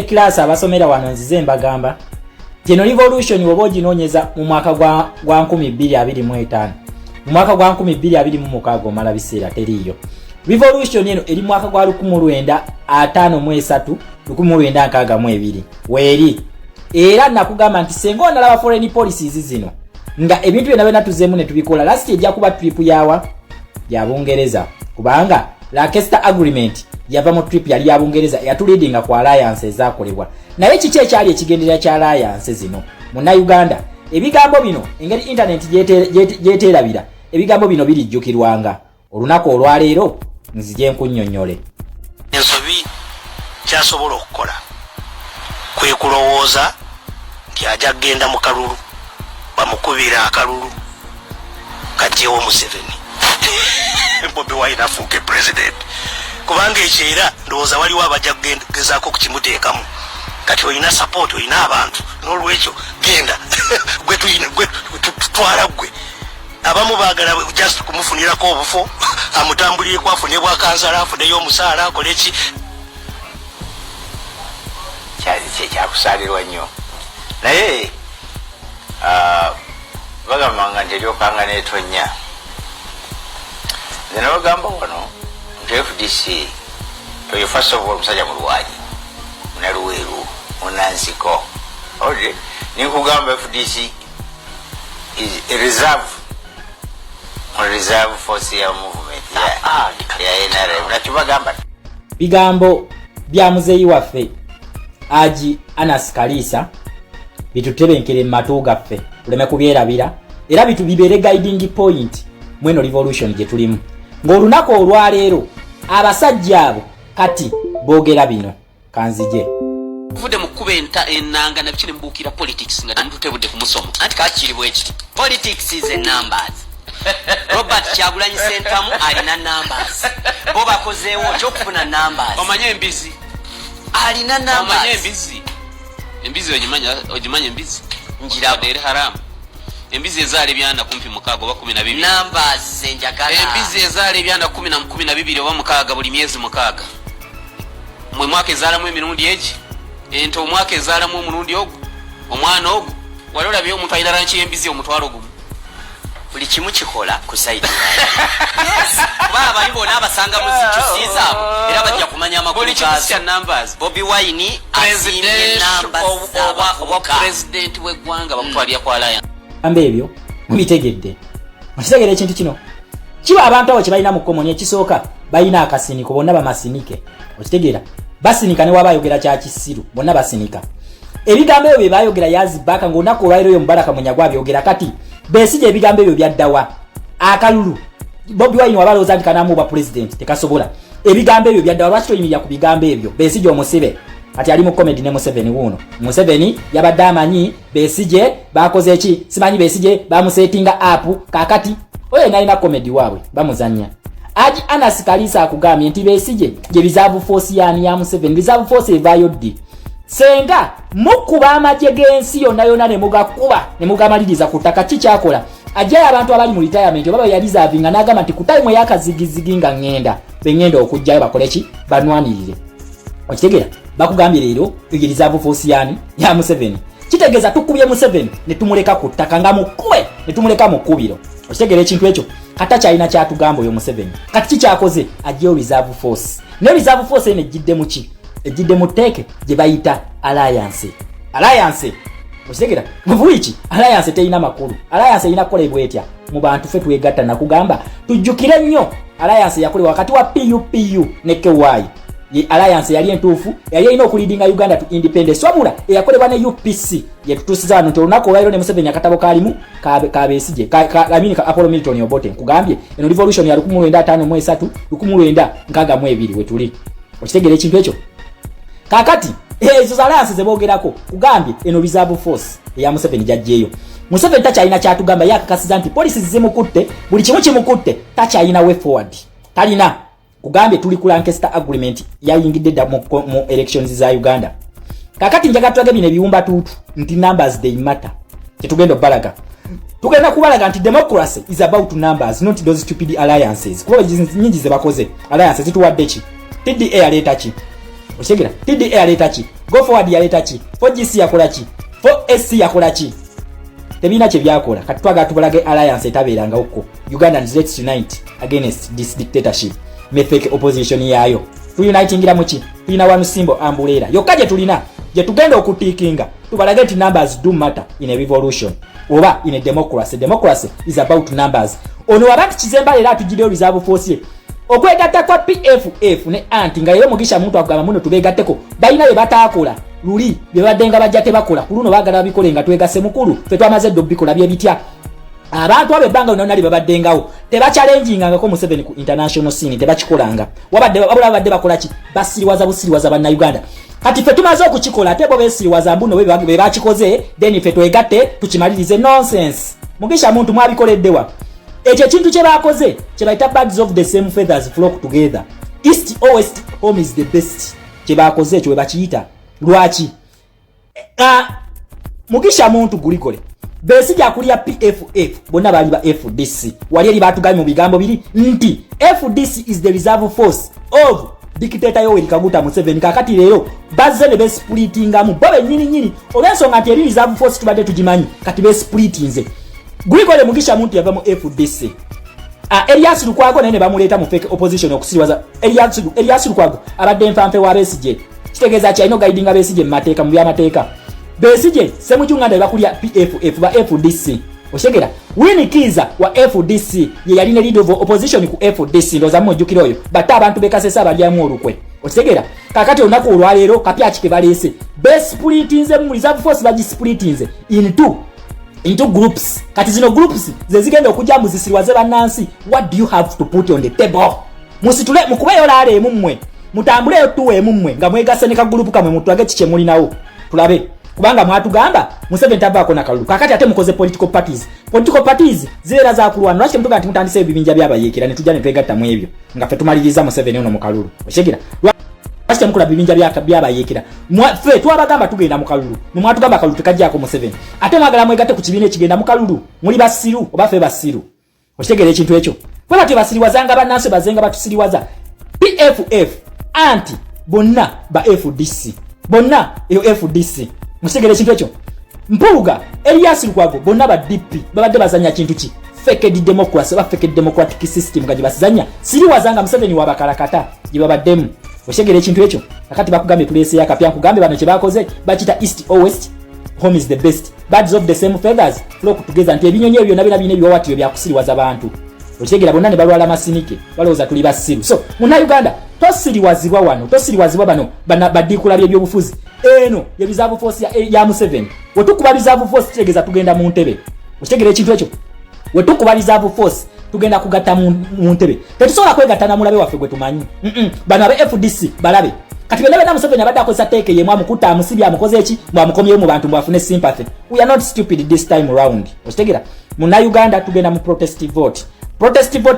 class abasomera wano nzize mbagamba Geno revolution wobo ginonyeza mu mwaka gwa 2025 mu mwaka gwa 2026 mala biseera teriyo revolution eno eri mwaka gwa 1953 1962 weri era nakugamba nti sengo nalaba foreign policies zino nga ebintu byonna bena tuzemu ne tubikola last ejja kuba trip yawa ya Bungereza kubanga la Kester agreement yava mu trip yali ya Bungereza yatuleadinga kwa alliance ezakolebwa naye kiki ekyali ekigenderera kya alliance zino muna Uganda ebigambo bino engeri internet jeterabira ebigambo bino birijjukirwanga olunako olwaleero nzije nkunnyonnyole ensobi kyasobola okukola kwe kulowooza nti ajja kgenda mu kalulu bamukubira akalulu kajjewo Museveni Bobi Wine afuuke president kubanga ekyera ndowooza waliwo abajja kugezaako kukimuteekamu kati olina support olina abantu n'olwekyo genda gwe tutwala gwe abamu baagala just kumufunirako obufo amutambulireko afune bwakansala afuneyo omusaala akoleki kyakusalirwa nnyo naye bagambanga nti eryokanga n'etonya nze nabagamba wano nti FDC oyo first of all musajja mulwanyi munaluweeru munansiko olye ninkugamba FDC is a reserve force ya movement ya NRM nakibagamba bigambo bya muzeyi waffe Aji Anas Kalisa bitutebenkere matu gaffe tuleme kubyerabira era bitubibere guiding point mweno revolution gye tulimu ng'olunako olwaleero abasajja abo kati boogera bino kanzije vude mukubenta enanga na bikiri mbukira politics nga ntutebudde kumusomo anti kakiri bweki politics is a numbers Robert Kyagulanyi Sentamu alina numbers boba kozeewo kyokufuna numbers omanye embizi alina numbers omanye embizi ojimanya embizi njira dere haram embizi ezaale byanda kumpi mukago ba 12 numbers zenjagala embizi ezaale byanda 10 na 12 oba mukaga buli myezi mukaga mwe mwaka ezaala mu emirundi egi ento omwaka ezaala mu murundi ogu omwana ogu walola byo omuntu ayina ranchi embizi omutwalo ogu buli kimu kikola ku site baba ibona abasanga mu sichusiza era bajja kumanya amakulu gazo numbers Bobi Wine president oba president w'eggwanga bamutwalya kwa alliance ambebyo mubitegedde mukitegere ekintu kino kiba abantu abo kibalina mu komoni ekisooka balina akasiniko bonna bamasinike okitegeera basinika ne wabayogera kya kisiru bonna basinika ebigambo ebyo bayogera yazibaka ng'onako olwaliro yo Mubaraka Munyagwa byogera kati Besigye ebigambo ebyo byaddawa akalulu Bobi Wine wabalooza nti kanamu ba president tekasobola ebigambo ebyo byaddawa lwaki toyimirira ku bigambo ebyo Besigye omusibe ati ali mu comedy ne Museveni wuno Museveni yabadde amanyi Besigye bakoze eki simanyi Besigye bamusetinga app kakati oyo nalina comedy waabwe bamuzanya Aji Anas Kalisa akugambye nti Besigye gye reserve force yani ya Museveni reserve force evayo ddi senga mukuba amagye g'ensi yonna ne mugakuba ne mugamaliriza ku ttaka kikyakola ajja abantu abali mu retirement baba ya reservinga n'agamba nti ku time yakazigizigi nga ngenda bengenda okujjayo bakoleki banwanirire okitegeera bakugambye leero ege reserve force yani ya Museveni kitegeeza tukubye Museveni ne tumuleka ku ttaka nga mukube ne tumuleka mu kkubiro okitegeera ekintu ekyo kata kyalina kyatugamba oyo Museveni kati kikyakoze ajjeyo reserve force ne reserve force ene ejjidde mu ki ejjidde mu tteeke gye bayita alliance okitegeera muvuiki alliance teyina makulu alliance erina kukola bwetya mu bantu ffe twegatta nakugamba tujjukire nnyo alliance yakolewa wakati wa PUPU ne KY alliance yali entuufu yali erina okuleadinga Uganda to independence wabula eyakolebwa ne UPC yetutuusiza wano nti olunaku olwaliro ne Museveni akatabo kaalimu ka Besigye kamini ka Apollo Milton Obote nkugambye eno revolution ya 1953 1962 wetuli okitegeera ekintu ekyo kakati ezo alliance zeboogerako kugambye eno reserve force eya Museveni jajjeeyo Museveni takyalina kyatugamba yakakasiza nti police zimukutte buli kimu kimukutte takyalina way forward talina kugambye tuli ku Lancaster agreement yayingidde dda mu elections za Uganda kakati njaga twage bino ebiwumba tutu nti numbers they matter kitugenda obalaga tugenda kubalaga nti democracy is about numbers not those stupid alliances kuba nyingi ze bakoze alliances zituwadde ki TDA aleta ki Oshegera TDA aleta ki go forward yaleta ki 4GC yakola ki 4SC yakola ki tebina kye byakola kati twaga tubulage alliance etabeeranga ukko Ugandans let's unite against this dictatorship mefeke opposition yayo unitingira muki tulina one symbol ambulera yokaje tulina je tugenda okutikinga tubalage nti numbers do matter in a revolution oba in a democracy is about numbers ono abantu kizemba era atujideo reserve force okwegatta kwa PFF ne anti nga yero mugisha muntu akugamba muno tubegatteko bayina batakola luli byebadenga bajjate bakola kuluno bagala bikole nga twegase mukulu fe twamaze do bikola bye bitya abantu abebanga unonali babadengawo teba challenging nga ko mu 7 ku international scene teba chikolanga wabadde babadde bakola ki basiriwaza bana Uganda kati fe tumaze okukikola ate bo besiriwaza mbuno be bakikoze then fe twegatte tukimalirize nonsense mugisha muntu mwabikoleddewa ekyo kintu kye bakoze kye bayita birds of the same feathers flock together east or west home is the best kye bakoze ekyo bakiyita lwaki mugisha muntu gulikole Besigye akulya PFF bonna bali ba FDC wali eri batugamye mu bigambo biri nti FDC is the reserve force of dictator Yoweri Kaguta Museveni kakati lero bazze ne besplitinga mu babe nyini olwensonga nti eri reserve force tubadde tugimanyi kati besplitinze gulikole mugisha muntu yava mu FDC Elias Lukwago nene bamuleta mu fake opposition okusiriwaza Elias Lukwago abadde mfampe wa Besigye kitegeza cha ino guiding Besigye mu mateeka mu byamateeka Besigye semujunganda bakulya PFF ba FDC oshegera Winnie Kiza wa FDC ye yali ne leader of opposition ku FDC ndoza mujukiro oyo bata abantu bekasesa balyamu olukwe oshegera kakati onako olwalero kapya kikebalese best splitinze mu reserve force baji splitinze into groups kati zino groups zezigenda okujja muzisirwaze banansi what do you have to put on the table musitule mukubeyo lale mumwe mutambule tuwe mumwe nga mwegase ne ka group kamwe mutwage kiche muli nawo tulabe kubanga mwatugamba Museveni tabako na kalulu kakati ate mukoze political parties zera za kulwana lwaki mtuga ati mutandise bibinja byabayekera ne tujane twegatta mu ebyo nga fe tumaliriza Museveni ono mu kalulu oshegira lwaki mukula bibinja byabayekera fe twabagamba tugenda mu kalulu mwatugamba kalulu tukajjako Museveni ate mwagala mwegatte ku kibine kigenda mu kalulu muri basiru oba fe basiru oshegera ekintu ekyo bwe bati basiriwazanga bananse bazenga batusiriwaza PFF anti bonna ba FDC bonna eyo FDC musigere ekintu ekyo mpuga Elias Lukwago bonna ba DP babadde bazanya kintu ki fake democracy ba fake democratic system gaji basizanya siriwazanga Museveni wabakarakata jibabaddemu oshegere ekintu ekyo akati bakugambe tulese yakapya kugambe bano kye bakoze bakita east or west home is the best birds of the same feathers flock together nti ebinyonyo ebyo nabina bino wati byakusiriwaza abantu oshegera bonna ne balwala masinike baloza tuli basiru so muna Uganda tosiriwazibwa wano tosiriwazibwa bano badikula by'obufuzi eno ye reserve force ya Museveni wetukuba reserve force tegeza tugenda mu ntebe oshegera ekintu ekyo wetukuba reserve force tugenda kugatta mu ntebe tetusobola kwegattana mulabe waffe gwe tumanyi bano abe FDC balabe kati bene na Museveni abadde akozesa teke ye mwamukuta amusibya amukoze eki mwamukomye mu bantu mwafune sympathy we are not stupid this time round oshegera muna Uganda tugenda mu protest vote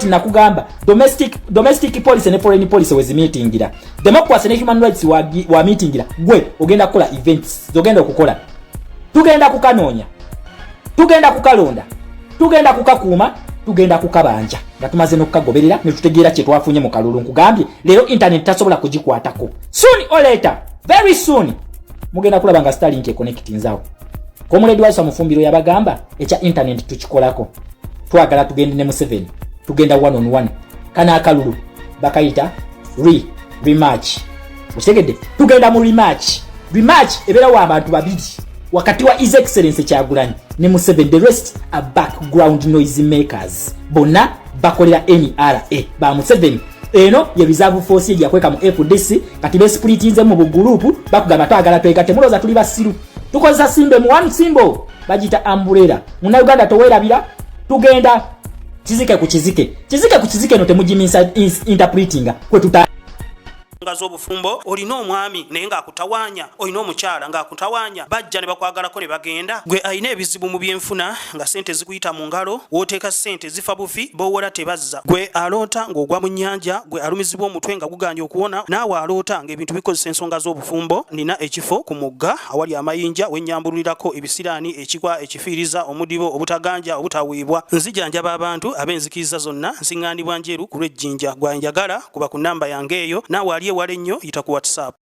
nakugamba domestic policy ne foreign policy wezi meetingira democracy ne human rights wa meetingira gwe ogenda kukola events zogenda okukola tugenda kukanonya tugenda kukalonda tugenda kukakuuma tugenda kukabanja nga tumaze nokukagoberera ne tutegeera kye twafunye mu kalulu nkugambye lero internet tasobola kugikwatako soon or later very soon mugenda kulaba nga Starlink connect nzawo komuledi wa samufumbiro yabagamba echa internet tukikolako twagala tugende ne Museveni tugenda one on one kana akalulu bakayita rematch utegedde tugenda mu rematch ebera wa abantu babiri wakati wa his excellency Kyagulanyi ne Museveni the rest are background noise makers bonna bakolera NRA ba Museveni eno ye reserve force ya kweka mu FDC kati be splitinze mu group bakugamba twagala twegate muloza tuli basiru tukoza simbe mu one symbol bajita umbrella muna Uganda towerabira tugenda kizike ku kizike no temujimisa interpreting kwe tuta ngazo obufumbo olina omwami naye nga akutawanya olina omukyala nga akutawanya bajja ne bakwagalako ne bagenda gwe ayina ebizibu mu byenfuna nga sente zikuyita mu ngalo wooteeka sente zifa bufi bowola tebazza gwe aloota ng'ogwa mu nnyanja gwe alumizibwa omutwe nga guganja okuwona naawe aloota ng'ebintu bikozesa ensonga z'obufumbo nina ekifo ku mugga awali amayinja wennyambulirako ebisiraani ekigwa ekifiiriza omudibo obutaganja obutaweebwa nzijanjaba abantu ab'enzikiriza zonna nsiŋŋaanibwa njeru ku lw'ejjinja gwanjagala kuba ku nnamba yange eyo naawe aliye wale nnyo yita ku WhatsApp.